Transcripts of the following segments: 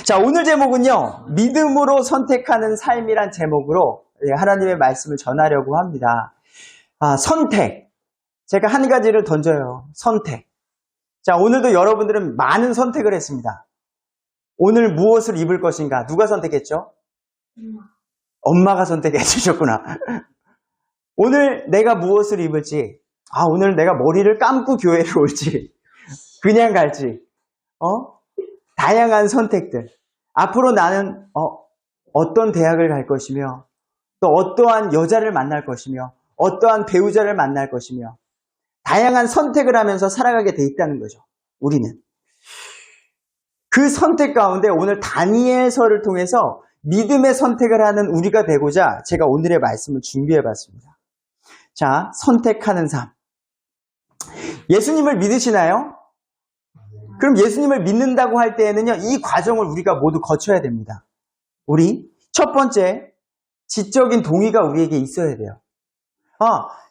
자, 오늘 제목은요, 믿음으로 선택하는 삶이란 제목으로 하나님의 말씀을 전하려고 합니다. 선택. 제가 한 가지를 던져요. 선택. 자, 오늘도 여러분들은 많은 선택을 했습니다. 오늘 무엇을 입을 것인가? 누가 선택했죠? 엄마가 선택해 주셨구나. 오늘 내가 무엇을 입을지, 오늘 내가 머리를 감고 교회를 올지, 그냥 갈지, 다양한 선택들. 앞으로 나는 어떤 대학을 갈 것이며, 또 어떠한 여자를 만날 것이며, 어떠한 배우자를 만날 것이며, 다양한 선택을 하면서 살아가게 돼 있다는 거죠. 우리는. 그 선택 가운데 오늘 다니엘서를 통해서 믿음의 선택을 하는 우리가 되고자 제가 오늘의 말씀을 준비해 봤습니다. 자, 선택하는 삶. 예수님을 믿으시나요? 그럼 예수님을 믿는다고 할 때에는요, 이 과정을 우리가 모두 거쳐야 됩니다. 우리 첫 번째, 지적인 동의가 우리에게 있어야 돼요.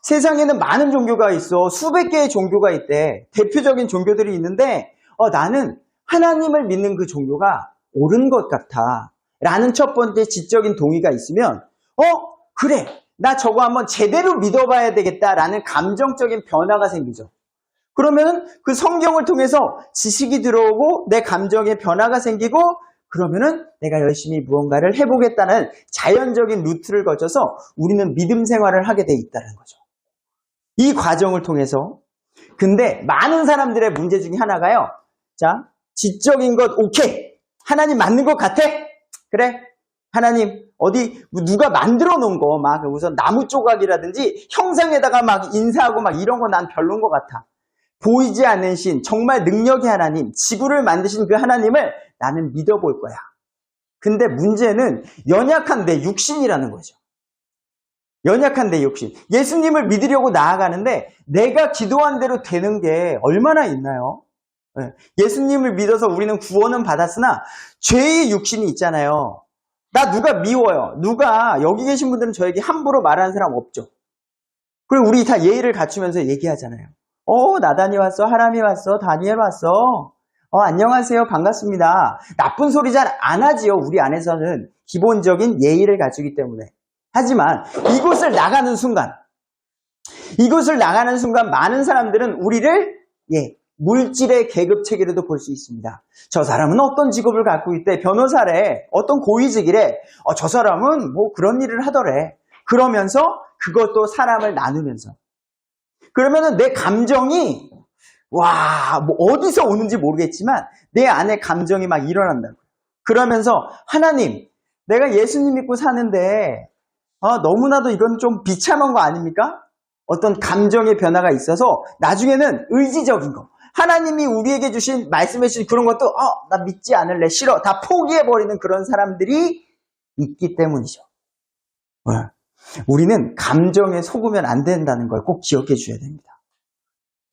세상에는 많은 종교가 있어. 수백 개의 종교가 있대. 대표적인 종교들이 있는데 나는 하나님을 믿는 그 종교가 옳은 것 같아. 라는 첫 번째 지적인 동의가 있으면 그래. 나 저거 한번 제대로 믿어봐야 되겠다라는 감정적인 변화가 생기죠. 그러면 그 성경을 통해서 지식이 들어오고 내 감정의 변화가 생기고 그러면은 내가 열심히 무언가를 해보겠다는 자연적인 루트를 거쳐서 우리는 믿음 생활을 하게 돼 있다는 거죠. 이 과정을 통해서. 근데 많은 사람들의 문제 중에 하나가요. 자, 지적인 것 오케이. 하나님 맞는 것 같아? 그래. 하나님 어디 누가 만들어 놓은 거 막 우선 나무 조각이라든지 형상에다가 막 인사하고 막 이런 거 난 별로인 것 같아. 보이지 않는 신, 정말 능력의 하나님, 지구를 만드신 그 하나님을 나는 믿어볼 거야. 근데 문제는 연약한 내 육신이라는 거죠. 연약한 내 육신. 예수님을 믿으려고 나아가는데 내가 기도한 대로 되는 게 얼마나 있나요? 예수님을 믿어서 우리는 구원은 받았으나 죄의 육신이 있잖아요. 나 누가 미워요. 누가 여기 계신 분들은 저에게 함부로 말하는 사람 없죠. 그리고 우리 다 예의를 갖추면서 얘기하잖아요. 나단이 왔어, 하람이 왔어, 다니엘 왔어. 안녕하세요, 반갑습니다. 나쁜 소리 잘 안 하지요. 우리 안에서는 기본적인 예의를 갖추기 때문에. 하지만 이곳을 나가는 순간 많은 사람들은 우리를 물질의 계급 체계로도 볼 수 있습니다. 저 사람은 어떤 직업을 갖고 있대, 변호사래, 어떤 고위직이래, 저 사람은 뭐 그런 일을 하더래. 그러면서 그것도 사람을 나누면서. 그러면은 내 감정이 뭐 어디서 오는지 모르겠지만 내 안에 감정이 막 일어난다고. 그러면서 하나님, 내가 예수님 믿고 사는데 너무나도 이건 좀 비참한 거 아닙니까? 어떤 감정의 변화가 있어서 나중에는 의지적인 거. 하나님이 우리에게 주신 말씀해 주신 그런 것도 나 믿지 않을래, 싫어, 다 포기해버리는 그런 사람들이 있기 때문이죠. 우리는 감정에 속으면 안 된다는 걸 꼭 기억해 주셔야 됩니다.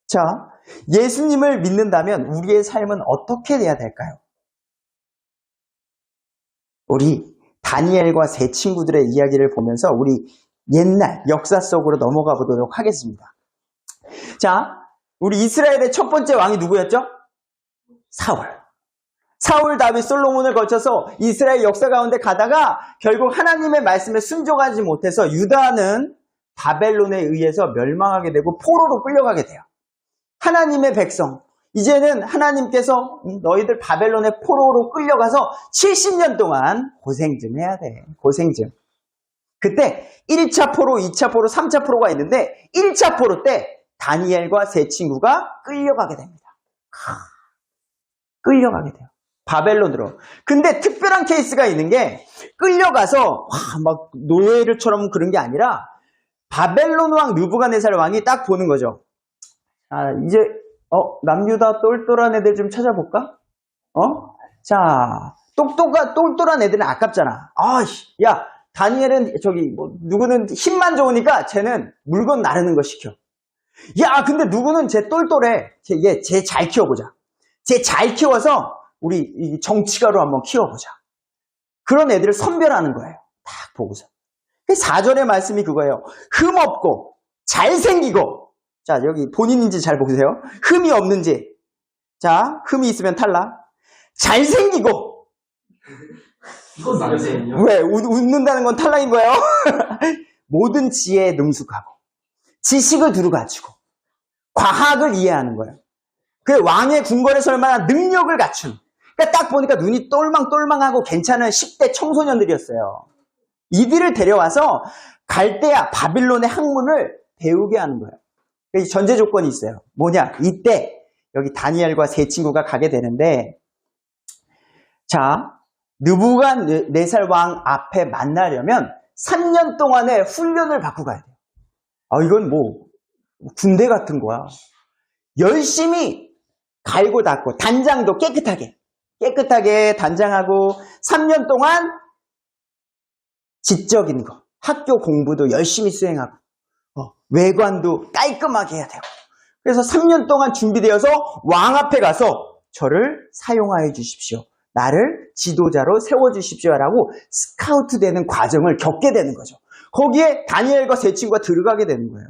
자, 예수님을 믿는다면 우리의 삶은 어떻게 돼야 될까요? 우리 다니엘과 세 친구들의 이야기를 보면서 우리 옛날 역사 속으로 넘어가 보도록 하겠습니다. 자, 우리 이스라엘의 첫 번째 왕이 누구였죠? 사울, 다윗, 솔로몬을 거쳐서 이스라엘 역사 가운데 가다가 결국 하나님의 말씀에 순종하지 못해서 유다는 바벨론에 의해서 멸망하게 되고 포로로 끌려가게 돼요. 하나님의 백성, 이제는 하나님께서 너희들 바벨론의 포로로 끌려가서 70년 동안 고생 좀 해야 돼. 고생 좀. 그때 1차 포로, 2차 포로, 3차 포로가 있는데 1차 포로 때 다니엘과 세 친구가 끌려가게 됩니다. 끌려가게 돼요. 바벨론으로. 근데 특별한 케이스가 있는 게 끌려가서 막 노예를처럼 그런 게 아니라 바벨론 왕 느부갓네살 왕이 딱 보는 거죠. 이제 남유다 똘똘한 애들 좀 찾아볼까? 자, 똘똘한 애들은 아깝잖아. 야, 다니엘은 누구는 힘만 좋으니까 쟤는 물건 나르는 거 시켜. 야, 근데 누구는 쟤 똘똘해. 쟤 잘 키워보자. 쟤 잘 키워서 우리 정치가로 한번 키워보자. 그런 애들을 선별하는 거예요. 딱 보고서. 4절의 말씀이 그거예요. 흠 없고 잘생기고. 자, 여기 본인인지 잘 보세요. 흠이 없는지. 자, 흠이 있으면 탈락. 잘생기고 이건 나세요. 왜? 웃는다는 건 탈락인 거예요? 모든 지혜에 능숙하고, 지식을 두루가지고, 과학을 이해하는 거예요. 그 왕의 궁궐에 설 만한 능력을 갖춘. 그러니까 딱 보니까 눈이 똘망똘망하고 괜찮은 10대 청소년들이었어요. 이들을 데려와서 갈대아, 바빌론의 학문을 배우게 하는 거예요. 전제 조건이 있어요. 뭐냐? 이때 여기 다니엘과 세 친구가 가게 되는데, 자, 느부갓네살 왕 앞에 만나려면 3년 동안의 훈련을 받고 가야 돼요. 이건 뭐 군대 같은 거야. 열심히 갈고 닦고 단장도 깨끗하게 단장하고 3년 동안 지적인 거, 학교 공부도 열심히 수행하고 외관도 깔끔하게 해야 되고, 그래서 3년 동안 준비되어서 왕 앞에 가서 저를 사용하여 주십시오. 나를 지도자로 세워주십시오라고 스카우트 되는 과정을 겪게 되는 거죠. 거기에 다니엘과 세 친구가 들어가게 되는 거예요.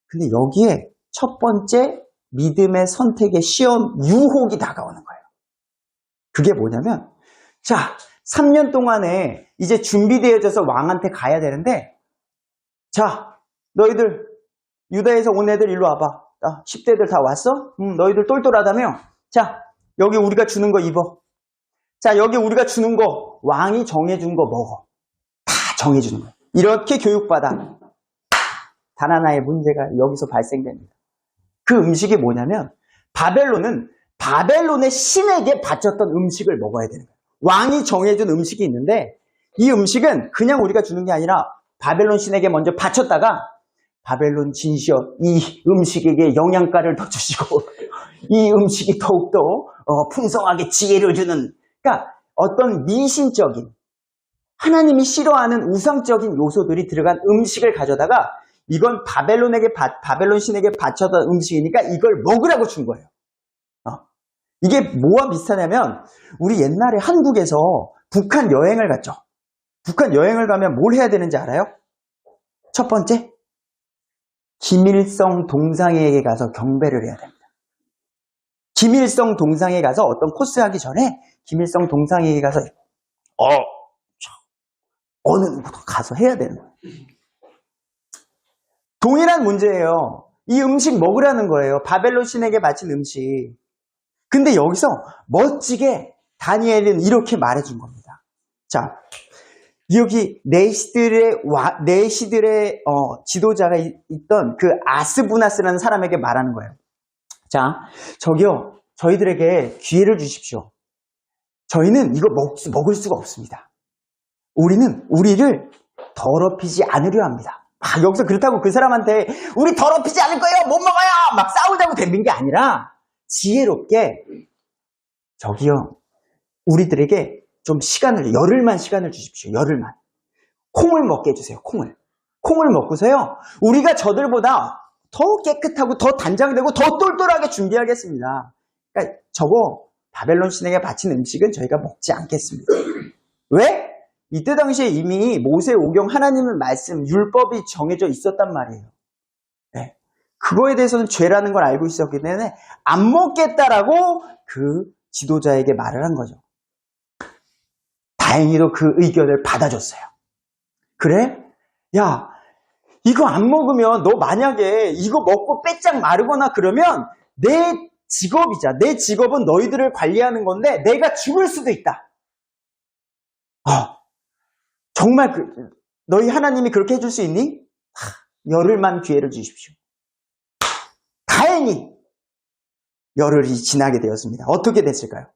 근데 여기에 첫 번째 믿음의 선택의 시험 유혹이 다가오는 거예요. 그게 뭐냐면, 자, 3년 동안에 이제 준비되어져서 왕한테 가야 되는데, 자, 너희들 유다에서 온 애들 일로 와봐. 10대들 다 왔어? 너희들 똘똘하다며? 자, 여기 우리가 주는 거 입어. 자, 여기 우리가 주는 거, 왕이 정해준 거 먹어. 다 정해주는 거예요. 이렇게 교육받아. 단 하나의 문제가 여기서 발생됩니다. 그 음식이 뭐냐면, 바벨론의 신에게 바쳤던 음식을 먹어야 되는 거예요. 왕이 정해준 음식이 있는데, 이 음식은 그냥 우리가 주는 게 아니라 바벨론 신에게 먼저 바쳤다가, 바벨론 진시여 이 음식에게 영양가를 더 주시고 이 음식이 더욱더 풍성하게 지혜를 주는, 그러니까 어떤 미신적인, 하나님이 싫어하는 우상적인 요소들이 들어간 음식을 가져다가 이건 바벨론 신에게 바쳤던 음식이니까 이걸 먹으라고 준 거예요. 이게 뭐와 비슷하냐면, 우리 옛날에 한국에서 북한 여행을 갔죠. 북한 여행을 가면 뭘 해야 되는지 알아요? 첫 번째, 김일성 동상에게 가서 경배를 해야 됩니다. 김일성 동상에 가서 어떤 코스 하기 전에 김일성 동상에게 가서 어느 누구도 가서 해야 되는 거예요. 동일한 문제예요. 이 음식 먹으라는 거예요. 바벨론 신에게 바친 음식. 근데 여기서 멋지게 다니엘은 이렇게 말해준 겁니다. 자, 여기 내시들의 지도자가 있던 그 아스부나스라는 사람에게 말하는 거예요. 자, 저기요, 저희들에게 기회를 주십시오. 저희는 이거 먹을 수가 없습니다. 우리는 우리를 더럽히지 않으려 합니다. 여기서 그렇다고 그 사람한테 우리 더럽히지 않을 거예요, 못 먹어요, 막 싸우자고 덤빈 게 아니라 지혜롭게, 저기요, 우리들에게 좀 열흘만 시간을 주십시오. 열흘만. 콩을 먹게 해주세요. 콩을 먹고서요, 우리가 저들보다 더 깨끗하고 더 단장되고 더 똘똘하게 준비하겠습니다. 그러니까 저거 바벨론 신에게 바친 음식은 저희가 먹지 않겠습니다. 왜? 이때 당시에 이미 모세 오경 하나님의 말씀, 율법이 정해져 있었단 말이에요. 네. 그거에 대해서는 죄라는 걸 알고 있었기 때문에 안 먹겠다라고 그 지도자에게 말을 한 거죠. 다행히도 그 의견을 받아줬어요. 그래? 야, 이거 안 먹으면 너 만약에 이거 먹고 빼짝 마르거나 그러면 내 직업은 너희들을 관리하는 건데 내가 죽을 수도 있다. 정말 너희 하나님이 그렇게 해줄 수 있니? 열흘만 기회를 주십시오. 다행히 열흘이 지나게 되었습니다. 어떻게 됐을까요?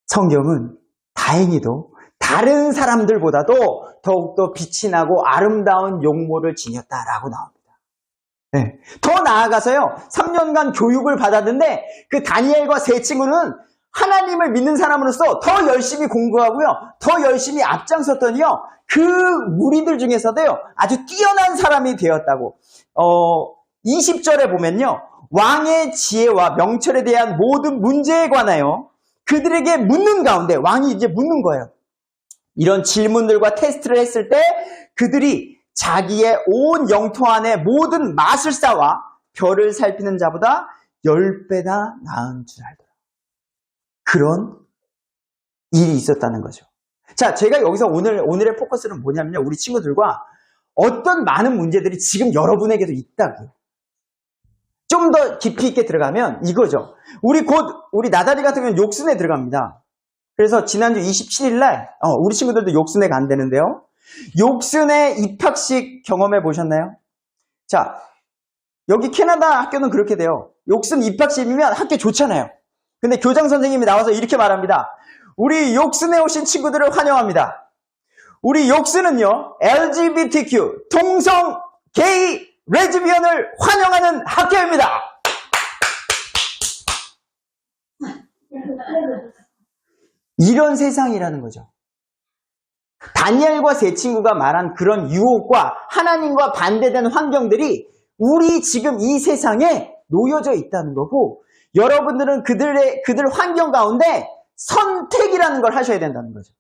성경은 다행히도 다른 사람들보다도 더욱더 빛이 나고 아름다운 용모를 지녔다라고 나옵니다. 네. 더 나아가서요, 3년간 교육을 받았는데 그 다니엘과 세 친구는 하나님을 믿는 사람으로서 더 열심히 공부하고요, 더 열심히 앞장섰더니요, 그 무리들 중에서도요, 아주 뛰어난 사람이 되었다고. 20절에 보면요, 왕의 지혜와 명철에 대한 모든 문제에 관하여 그들에게 묻는 가운데, 왕이 이제 묻는 거예요. 이런 질문들과 테스트를 했을 때 그들이 자기의 온 영토 안에 모든 마술사와 별을 살피는 자보다 10배나 나은 줄 알더라. 그런 일이 있었다는 거죠. 자, 제가 여기서 오늘의 포커스는 뭐냐면요. 우리 친구들과 어떤 많은 문제들이 지금 여러분에게도 있다고요. 좀 더 깊이 있게 들어가면 이거죠. 우리 나다리 같은 경우는 욕순에 들어갑니다. 그래서 지난주 27일 날, 우리 친구들도 욕순에 간다는데요. 욕순의 입학식 경험해 보셨나요? 자, 여기 캐나다 학교는 그렇게 돼요. 욕순 입학식이면 학교 좋잖아요. 근데 교장 선생님이 나와서 이렇게 말합니다. 우리 욕순에 오신 친구들을 환영합니다. 우리 욕순은요, LGBTQ, 동성, 게이, 레즈비언을 환영하는 학교입니다. 이런 세상이라는 거죠. 다니엘과 세 친구가 말한 그런 유혹과 하나님과 반대되는 환경들이 우리 지금 이 세상에 놓여져 있다는 거고, 여러분들은 그들 환경 가운데 선택이라는 걸 하셔야 된다는 거죠.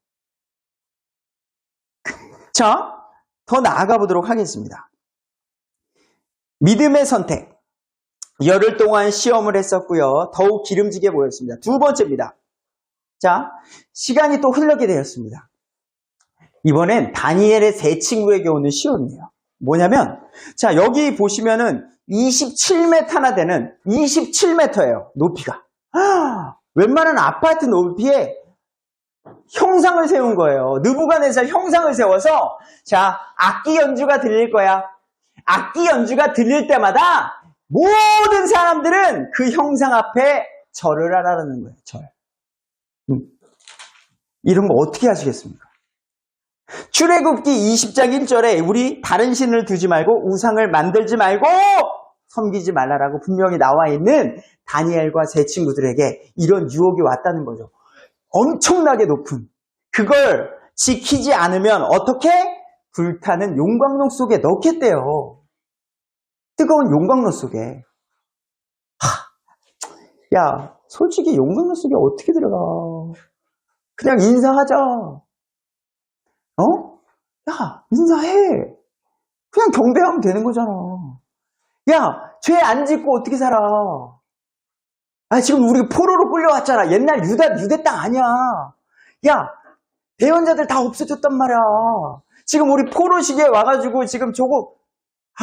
자, 더 나아가 보도록 하겠습니다. 믿음의 선택. 열흘 동안 시험을 했었고요. 더욱 기름지게 보였습니다. 두 번째입니다. 자, 시간이 또 흘러게 되었습니다. 이번엔 다니엘의 세 친구에게 오는 시험이에요. 뭐냐면, 자, 여기 보시면은 27m나 되는 27m예요. 높이가. 웬만한 아파트 높이에 형상을 세운 거예요. 느부갓네살 형상을 세워서, 자, 악기 연주가 들릴 거야. 악기 연주가 들릴 때마다 모든 사람들은 그 형상 앞에 절을 하라는 거예요. 절. 이런 거 어떻게 하시겠습니까? 출애굽기 20장 1절에 우리 다른 신을 두지 말고 우상을 만들지 말고 섬기지 말라라고 분명히 나와 있는 다니엘과 세 친구들에게 이런 유혹이 왔다는 거죠. 엄청나게 높은 그걸 지키지 않으면 어떻게? 불타는 용광로 속에 넣겠대요. 뜨거운 용광로 속에. 야, 솔직히 용광로 속에 어떻게 들어가? 그냥 인사하자. 야, 인사해. 그냥 경배하면 되는 거잖아. 야, 죄 안 짓고 어떻게 살아? 지금 우리 포로로 끌려왔잖아. 옛날 유대 땅 아니야. 야, 대언자들 다 없어졌단 말이야. 지금 우리 포로 시기에 와가지고 지금 저거,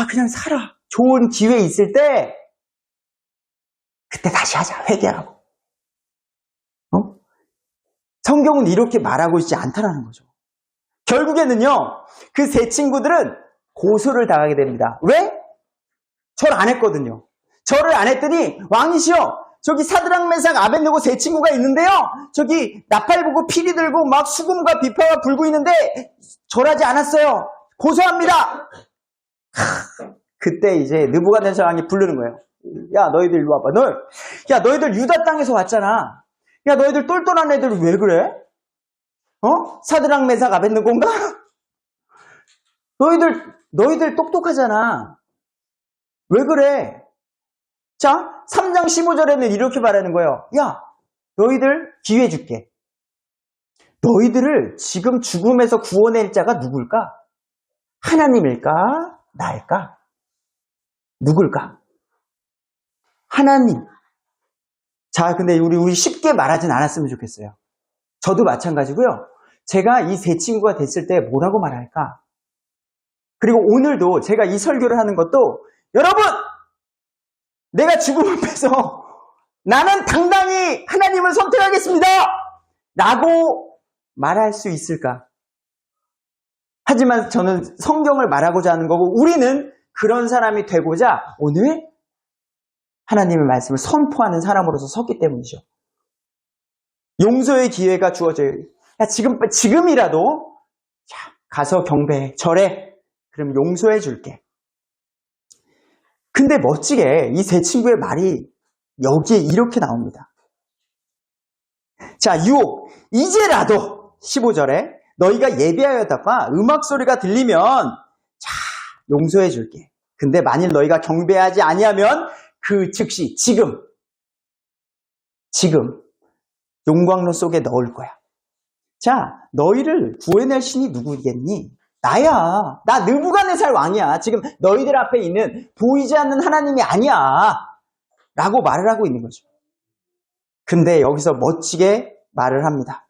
그냥 살아. 좋은 기회 있을 때, 그때 다시 하자. 회개하고. 성경은 이렇게 말하고 있지 않다라는 거죠. 결국에는요, 그 세 친구들은 고소를 당하게 됩니다. 왜? 절 안 했거든요. 절을 안 했더니, 왕이시여, 저기 사드락 메삭 아벳느고 세 친구가 있는데요, 저기 나팔 보고 피리 들고 막 수금과 비파가 불고 있는데 절하지 않았어요. 고소합니다. 그때 이제 느부갓네살 왕이 부르는 거예요. 야, 너희들 일로 와봐. 야, 너희들 유다 땅에서 왔잖아. 야, 너희들 똘똘한 애들 왜 그래? 사드락 메삭 아벳느고인가? 너희들 똑똑하잖아. 왜 그래? 자, 3장 15절에는 이렇게 말하는 거예요. 야, 너희들 기회 줄게. 너희들을 지금 죽음에서 구원할 자가 누굴까? 하나님일까? 나일까? 누굴까? 하나님. 자, 근데 우리 쉽게 말하진 않았으면 좋겠어요. 저도 마찬가지고요. 제가 이 세 친구가 됐을 때 뭐라고 말할까? 그리고 오늘도 제가 이 설교를 하는 것도 여러분! 내가 죽음 앞에서 나는 당당히 하나님을 선택하겠습니다! 라고 말할 수 있을까? 하지만 저는 성경을 말하고자 하는 거고 우리는 그런 사람이 되고자 오늘 하나님의 말씀을 선포하는 사람으로서 섰기 때문이죠. 용서의 기회가 주어져요. 야, 지금이라도 가서 경배해, 절해. 그럼 용서해 줄게. 근데 멋지게 이 세 친구의 말이 여기에 이렇게 나옵니다. 자, 유혹. 이제라도 15절에 너희가 예배하였다가 음악 소리가 들리면 자, 용서해 줄게. 근데 만일 너희가 경배하지 아니하면 그 즉시 지금 용광로 속에 넣을 거야. 자, 너희를 구해낼 신이 누구겠니? 나야. 나 느부갓네살 왕이야. 지금 너희들 앞에 있는 보이지 않는 하나님이 아니야. 라고 말을 하고 있는 거죠. 근데 여기서 멋지게 말을 합니다.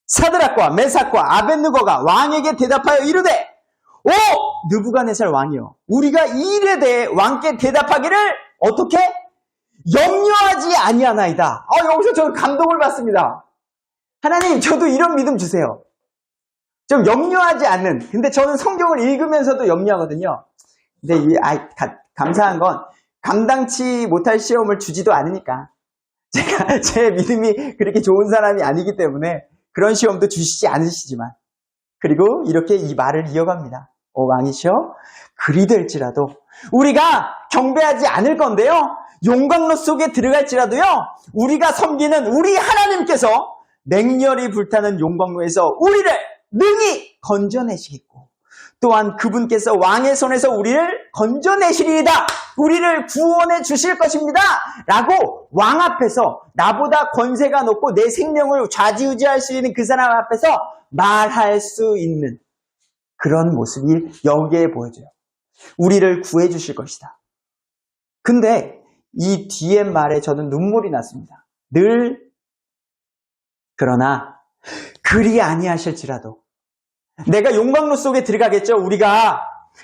사드락과 메삭과 아벳느고가 왕에게 대답하여 이르되 오 느부갓네살 왕이여 우리가 이 일에 대해 왕께 대답하기를 어떻게 염려하지 아니하나이다. 여기서 저는 감동을 받습니다. 하나님 저도 이런 믿음 주세요. 좀 염려하지 않는. 근데 저는 성경을 읽으면서도 염려하거든요. 근데 감사한 건 감당치 못할 시험을 주지도 않으니까. 제가 제 믿음이 그렇게 좋은 사람이 아니기 때문에 그런 시험도 주시지 않으시지만 그리고 이렇게 이 말을 이어갑니다. 왕이시여 그리 될지라도 우리가 경배하지 않을 건데요. 용광로 속에 들어갈지라도요. 우리가 섬기는 우리 하나님께서 맹렬히 불타는 용광로에서 우리를 능히 건져내시겠고 또한 그분께서 왕의 손에서 우리를 건져내시리이다. 우리를 구원해 주실 것입니다. 라고 왕 앞에서 나보다 권세가 높고 내 생명을 좌지우지할 수 있는 그 사람 앞에서 말할 수 있는 그런 모습이 여기에 보여져요. 우리를 구해 주실 것이다. 근데 이 뒤에 말에 저는 눈물이 났습니다. 늘 그러나 그리 아니하실지라도 내가 용광로 속에 들어가겠죠. 우리가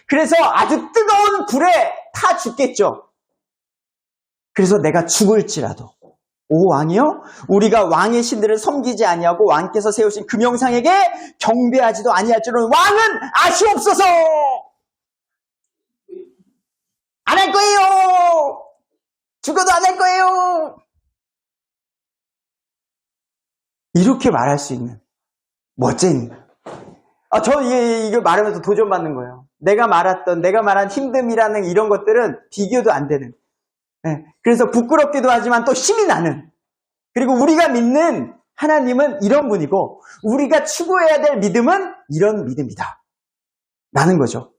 그래서 아주 뜨거운 불에 타 죽겠죠. 그래서 내가 죽을지라도 오 왕이여 우리가 왕의 신들을 섬기지 아니하고 왕께서 세우신 금영상에게 경배하지도 아니할 줄은 왕은 아시옵소서. 안 할 거예요. 죽어도 안 할 거예요. 이렇게 말할 수 있는 멋쟁이. 저 이거 말하면서 도전받는 거예요. 내가 말한 힘듦이라는 이런 것들은 비교도 안 되는. 그래서 부끄럽기도 하지만 또 힘이 나는. 그리고 우리가 믿는 하나님은 이런 분이고 우리가 추구해야 될 믿음은 이런 믿음이다. 라는 거죠.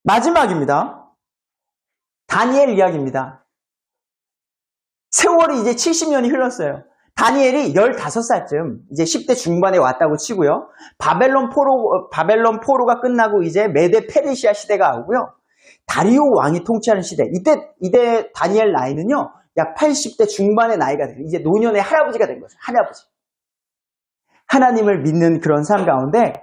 마지막입니다. 다니엘 이야기입니다. 세월이 이제 70년이 흘렀어요. 다니엘이 15살쯤 이제 10대 중반에 왔다고 치고요. 바벨론 포로가 끝나고 이제 메데 페르시아 시대가 오고요. 다리오 왕이 통치하는 시대. 이때 다니엘 나이는요. 약 80대 중반의 나이가 돼요. 이제 노년의 할아버지가 된 거죠. 할아버지. 하나님을 믿는 그런 삶 가운데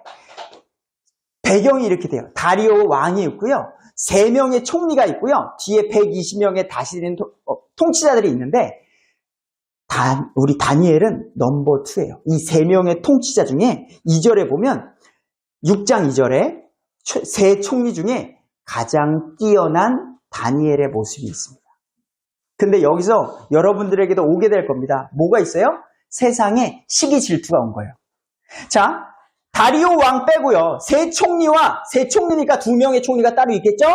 배경이 이렇게 돼요. 다리오 왕이 있고요. 3명의 총리가 있고요. 뒤에 120명의 다스리는 통치자들이 있는데 우리 다니엘은 넘버 2예요. 이 3명의 통치자 중에 2절에 보면 6장 2절에 세 총리 중에 가장 뛰어난 다니엘의 모습이 있습니다. 근데 여기서 여러분들에게도 오게 될 겁니다. 뭐가 있어요? 세상에 시기 질투가 온 거예요. 자, 다리오 왕 빼고요. 세 총리니까 2명의 총리가 따로 있겠죠?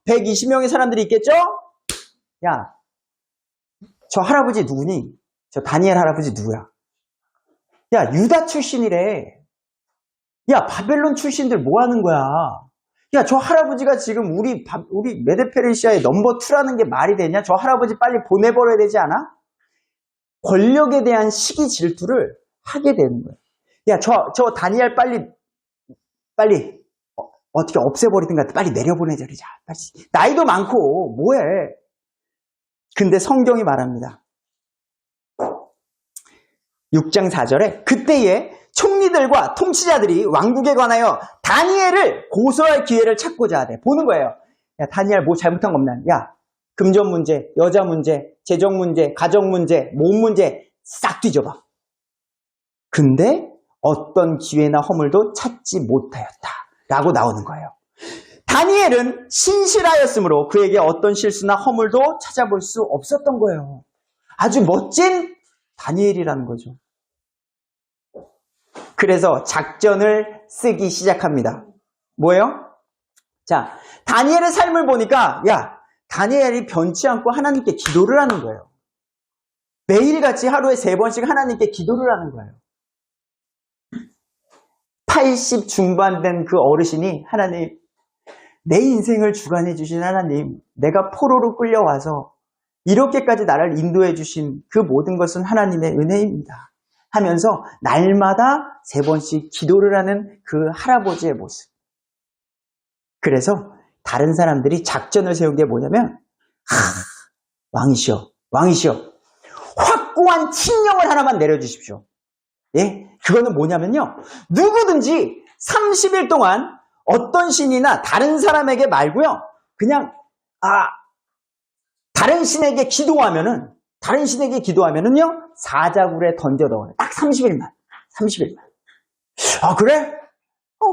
120명의 사람들이 있겠죠? 야, 저 할아버지 누구니? 저 다니엘 할아버지 누구야? 야, 유다 출신이래. 야, 바벨론 출신들 뭐 하는 거야? 야, 저 할아버지가 지금 우리 메데페르시아의 넘버 2라는 게 말이 되냐? 저 할아버지 빨리 보내버려야 되지 않아? 권력에 대한 시기 질투를 하게 되는 거예요. 야, 저 다니엘 빨리 어떻게 없애버리든가 빨리 내려보내자리자. 나이도 많고 뭐해? 근데 성경이 말합니다. 6장 4절에 그때에 총리들과 통치자들이 왕국에 관하여 다니엘을 고소할 기회를 찾고자 하되 보는 거예요. 야, 다니엘 뭐 잘못한 거 없나? 야, 금전 문제, 여자 문제, 재정 문제, 가정 문제, 몸 문제 싹 뒤져봐. 근데 어떤 기회나 허물도 찾지 못하였다. 라고 나오는 거예요. 다니엘은 신실하였으므로 그에게 어떤 실수나 허물도 찾아볼 수 없었던 거예요. 아주 멋진 다니엘이라는 거죠. 그래서 작전을 쓰기 시작합니다. 뭐예요? 자, 다니엘의 삶을 보니까 다니엘이 변치 않고 하나님께 기도를 하는 거예요. 매일같이 하루에 3번씩 하나님께 기도를 하는 거예요. 80 중반 된 그 어르신이 하나님, 내 인생을 주관해 주신 하나님, 내가 포로로 끌려와서 이렇게까지 나를 인도해 주신 그 모든 것은 하나님의 은혜입니다. 하면서 날마다 3번씩 기도를 하는 그 할아버지의 모습. 그래서 다른 사람들이 작전을 세운 게 뭐냐면 왕이시여 확고한 칙령을 하나만 내려주십시오. 예? 그거는 뭐냐면요. 누구든지 30일 동안 어떤 신이나 다른 사람에게 말고요. 그냥 다른 신에게 기도하면은요. 사자굴에 던져 넣어요. 딱 30일만. 그래?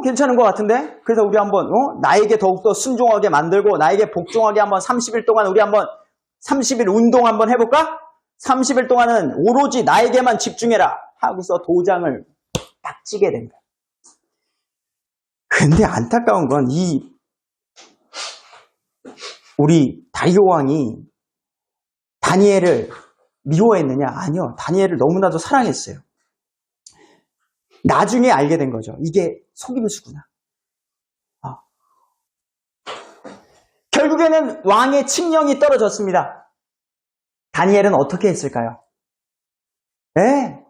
괜찮은 것 같은데? 그래서 우리 한번 나에게 더욱더 순종하게 만들고 나에게 복종하게 한번 30일 동안 우리 한번 30일 운동 한번 해볼까? 30일 동안은 오로지 나에게만 집중해라 하고서 도장을 딱 찍게 된 거야. 근데 안타까운 건 우리 다리오 왕이 다니엘을 미워했느냐? 아니요. 다니엘을 너무나도 사랑했어요. 나중에 알게 된 거죠. 이게 속임수구나. 결국에는 왕의 칙령이 떨어졌습니다. 다니엘은 어떻게 했을까요? 네,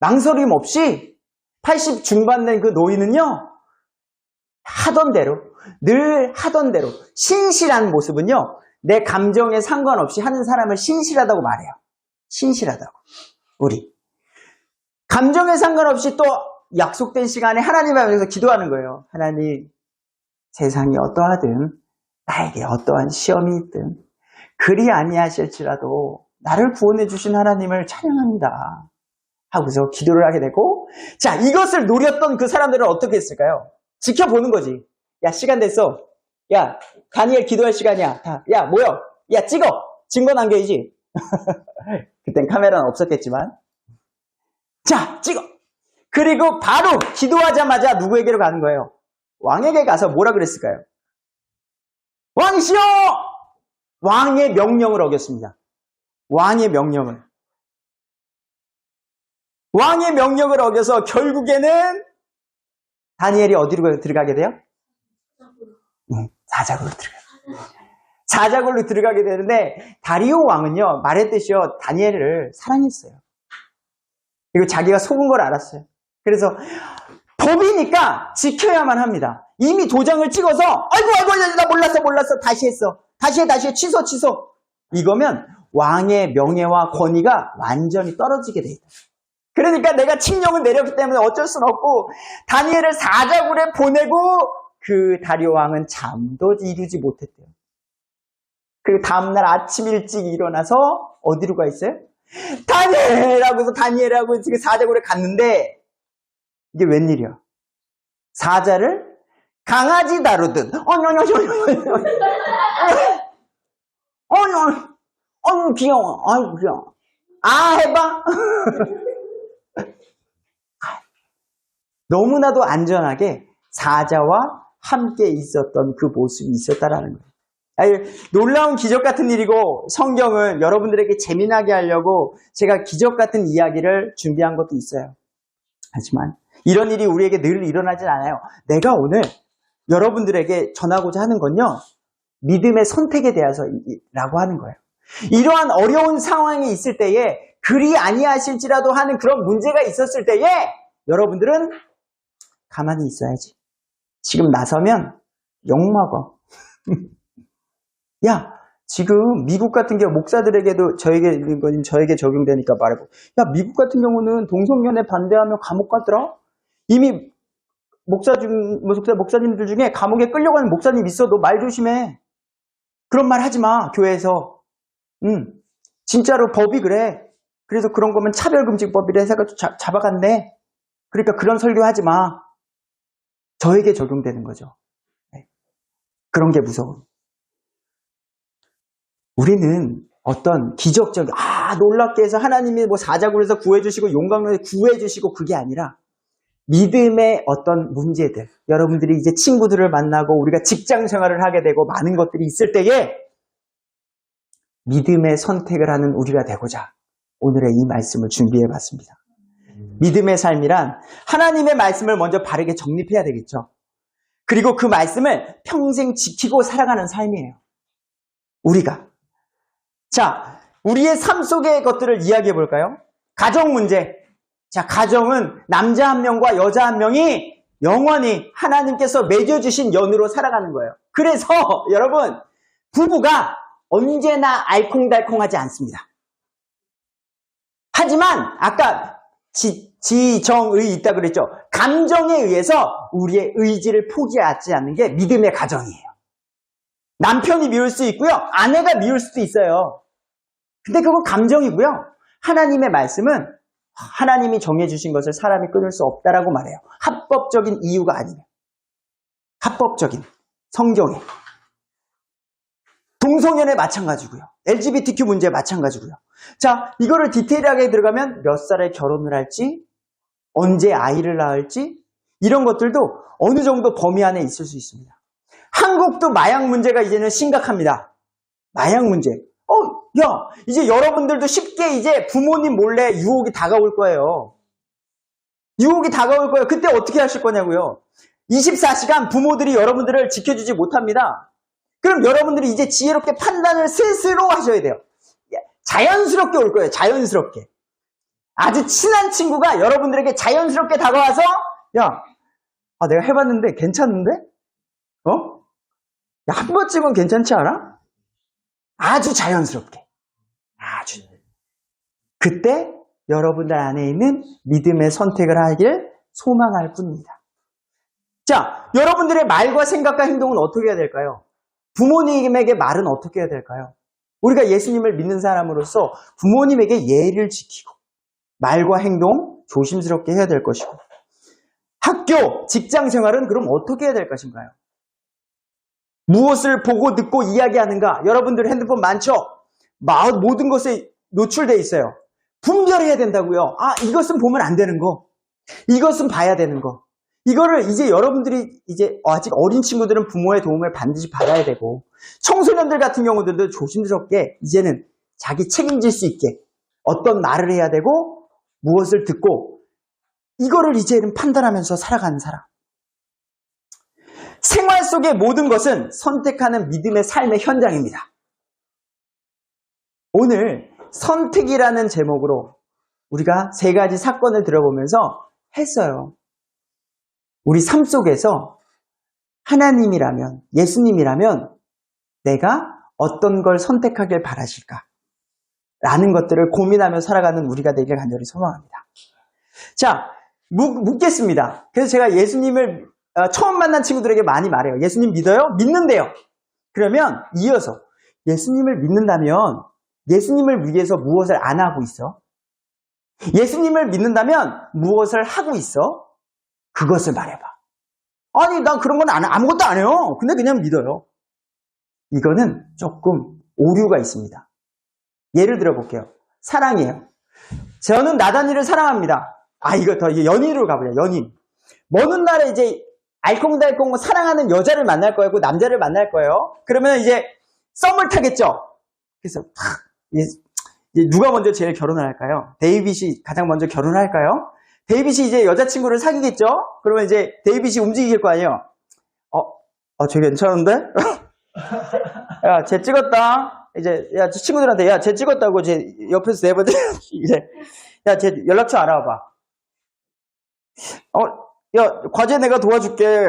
망설임 없이 80 중반 된 그 노인은요. 늘 하던 대로 신실한 모습은요. 내 감정에 상관없이 하는 사람을 신실하다고 말해요. 신실하다고. 우리 감정에 상관없이 또 약속된 시간에 하나님 앞에서 기도하는 거예요. 하나님, 세상이 어떠하든 나에게 어떠한 시험이 있든 그리 아니하실지라도 나를 구원해 주신 하나님을 찬양합니다 하고서 기도를 하게 되고, 자, 이것을 노렸던 그 사람들은 어떻게 했을까요? 지켜보는 거지. 야, 시간 됐어. 야, 다니엘 기도할 시간이야. 야, 모여. 야, 찍어. 증거 남겨야지. 그땐 카메라는 없었겠지만. 자, 찍어. 그리고 바로 기도하자마자 누구에게로 가는 거예요? 왕에게 가서 뭐라 그랬을까요? 왕이시여! 왕의 명령을 어겼습니다. 왕의 명령을 어겨서 결국에는 다니엘이 어디로 들어가게 돼요? 사자굴로 들어가게 되는데, 다리오 왕은요, 말했듯이요, 다니엘을 사랑했어요. 그리고 자기가 속은 걸 알았어요. 그래서 법이니까 지켜야만 합니다. 이미 도장을 찍어서 아이고 나 몰랐어 다시 해 취소. 이거면 왕의 명예와 권위가 완전히 떨어지게 돼 있다. 그러니까 내가 칙령을 내렸기 때문에 어쩔 수는 없고 다니엘을 사자굴에 보내고 그 다리오 왕은 잠도 이루지 못했대요. 그리고 다음날 아침 일찍 일어나서 어디로 가 있어요? 다니엘하고 사자굴에 갔는데, 이게 웬일이야? 사자를 강아지 다루듯 귀여워. 아이고 귀여워. 해봐. 너무나도 안전하게 사자와 함께 있었던 그 모습이 있었다라는 거예요. 놀라운 기적 같은 일이고, 성경은 여러분들에게 재미나게 하려고 제가 기적 같은 이야기를 준비한 것도 있어요. 하지만 이런 일이 우리에게 늘 일어나진 않아요. 내가 오늘 여러분들에게 전하고자 하는 건요, 믿음의 선택에 대해서라고 하는 거예요. 이러한 어려운 상황이 있을 때에 그리 아니하실지라도 하는 그런 문제가 있었을 때에 여러분들은 가만히 있어야지. 지금 나서면 욕먹어. 야, 지금 미국 같은 경우 목사들에게도 저에게 적용되니까 말해보. 야, 미국 같은 경우는 동성연애 반대하면 감옥 가더라. 이미 목사님들 중에 감옥에 끌려가는 목사님 있어. 너 말 조심해. 그런 말 하지 마, 교회에서. 진짜로 법이 그래. 그래서 그런 거면 차별금지법이라 해서가지고 잡아간대. 그러니까 그런 설교하지 마. 저에게 적용되는 거죠. 네. 그런 게 무서워. 우리는 어떤 기적적인, 놀랍게 해서 하나님이 사자굴에서 구해주시고 용광로에 구해주시고 그게 아니라 믿음의 어떤 문제들, 여러분들이 이제 친구들을 만나고 우리가 직장 생활을 하게 되고 많은 것들이 있을 때에 믿음의 선택을 하는 우리가 되고자 오늘의 이 말씀을 준비해 봤습니다. 믿음의 삶이란 하나님의 말씀을 먼저 바르게 정립해야 되겠죠. 그리고 그 말씀을 평생 지키고 살아가는 삶이에요. 우리가. 자, 우리의 삶 속의 것들을 이야기해 볼까요? 가정 문제. 자, 가정은 남자 한 명과 여자 한 명이 영원히 하나님께서 맺어주신 연으로 살아가는 거예요. 그래서 여러분, 부부가 언제나 알콩달콩하지 않습니다. 하지만 아까 지정의 있다 그랬죠. 감정에 의해서 우리의 의지를 포기하지 않는 게 믿음의 가정이에요. 남편이 미울 수 있고요. 아내가 미울 수도 있어요. 근데 그건 감정이고요. 하나님의 말씀은 하나님이 정해주신 것을 사람이 끊을 수 없다라고 말해요. 합법적인 이유가 아니에요. 합법적인 성경에. 동성연애 마찬가지고요. LGBTQ 문제 마찬가지고요. 자, 이거를 디테일하게 들어가면 몇 살에 결혼을 할지, 언제 아이를 낳을지 이런 것들도 어느 정도 범위 안에 있을 수 있습니다. 한국도 마약 문제가 이제는 심각합니다. 마약 문제. 야, 이제 여러분들도 쉽게 이제 부모님 몰래 유혹이 다가올 거예요. 유혹이 다가올 거예요. 그때 어떻게 하실 거냐고요. 24시간 부모들이 여러분들을 지켜주지 못합니다. 그럼 여러분들이 이제 지혜롭게 판단을 스스로 하셔야 돼요. 자연스럽게 올 거예요. 자연스럽게. 아주 친한 친구가 여러분들에게 자연스럽게 다가와서 야, 내가 해봤는데 괜찮은데? 야, 한 번쯤은 괜찮지 않아? 아주 자연스럽게. 아주. 그때 여러분들 안에 있는 믿음의 선택을 하길 소망할 뿐입니다. 자, 여러분들의 말과 생각과 행동은 어떻게 해야 될까요? 부모님에게 말은 어떻게 해야 될까요? 우리가 예수님을 믿는 사람으로서 부모님에게 예의를 지키고 말과 행동 조심스럽게 해야 될 것이고 학교, 직장 생활은 그럼 어떻게 해야 될 것인가요? 무엇을 보고 듣고 이야기하는가? 여러분들 핸드폰 많죠? 모든 것에 노출되어 있어요. 분별해야 된다고요. 이것은 보면 안 되는 거. 이것은 봐야 되는 거. 이거를 이제 여러분들이 이제 아직 어린 친구들은 부모의 도움을 반드시 받아야 되고 청소년들 같은 경우들도 조심스럽게 이제는 자기 책임질 수 있게 어떤 말을 해야 되고 무엇을 듣고 이거를 이제는 판단하면서 살아가는 사람. 생활 속의 모든 것은 선택하는 믿음의 삶의 현장입니다. 오늘 선택이라는 제목으로 우리가 3가지 사건을 들어보면서 했어요. 우리 삶 속에서 하나님이라면, 예수님이라면 내가 어떤 걸 선택하길 바라실까? 라는 것들을 고민하며 살아가는 우리가 되길 간절히 소망합니다. 자, 묻겠습니다. 그래서 제가 예수님을 처음 만난 친구들에게 많이 말해요. 예수님 믿어요? 믿는데요. 그러면 이어서 예수님을 믿는다면 예수님을 위해서 무엇을 안 하고 있어? 예수님을 믿는다면 무엇을 하고 있어? 그것을 말해봐. 아니, 난 그런 건 아무것도 안 해요. 근데 그냥 믿어요. 이거는 조금 오류가 있습니다. 예를 들어 볼게요. 사랑이에요. 저는 나단이를 사랑합니다. 이거 더 연인으로 가보자. 연인. 먼 훗날에 이제 알콩달콩 사랑하는 여자를 만날 거예요. 남자를 만날 거예요. 그러면 이제 썸을 타겠죠. 그래서 이제 누가 먼저 제일 결혼을 할까요? 데이빗이 가장 먼저 결혼을 할까요? 데이빗이 이제 여자친구를 사귀겠죠? 그러면 이제 데이빗이 움직일 거 아니에요? 쟤 괜찮은데? 야, 쟤 찍었다. 이제, 야, 친구들한테, 야, 쟤 찍었다고, 쟤 옆에서 네 번째, 이제, 야, 쟤 연락처 알아봐. 야, 과제 내가 도와줄게.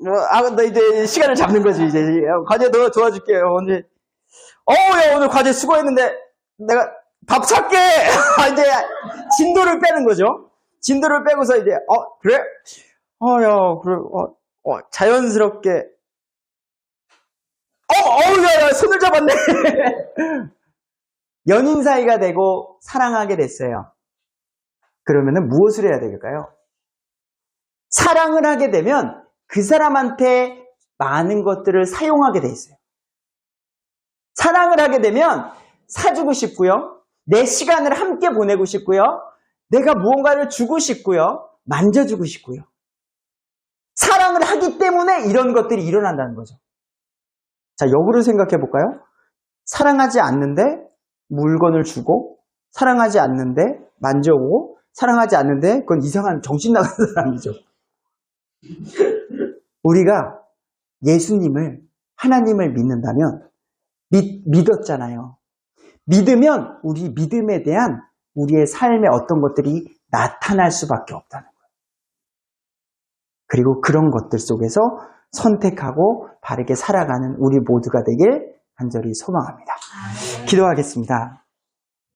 나 이제 시간을 잡는 거지, 이제. 야, 과제 너 도와줄게. 언제. 야, 오늘 과제 수고했는데, 내가 밥 살게! 이제, 진도를 빼는 거죠. 진도를 빼고서 이제, 그래? 야, 그래, 자연스럽게. 야, 손을 잡았네. 연인 사이가 되고 사랑하게 됐어요. 그러면은 무엇을 해야 될까요? 사랑을 하게 되면 그 사람한테 많은 것들을 사용하게 돼 있어요. 사랑을 하게 되면 사주고 싶고요. 내 시간을 함께 보내고 싶고요. 내가 무언가를 주고 싶고요. 만져주고 싶고요. 사랑을 하기 때문에 이런 것들이 일어난다는 거죠. 자, 역으로 생각해 볼까요? 사랑하지 않는데 물건을 주고, 사랑하지 않는데 만져오고, 사랑하지 않는데 그건 이상한 정신 나간 사람이죠. 우리가 예수님을, 하나님을 믿는다면 믿었잖아요. 믿으면 우리 믿음에 대한 우리의 삶의 어떤 것들이 나타날 수밖에 없다는 거예요. 그리고 그런 것들 속에서 선택하고 바르게 살아가는 우리 모두가 되길 간절히 소망합니다. 기도하겠습니다.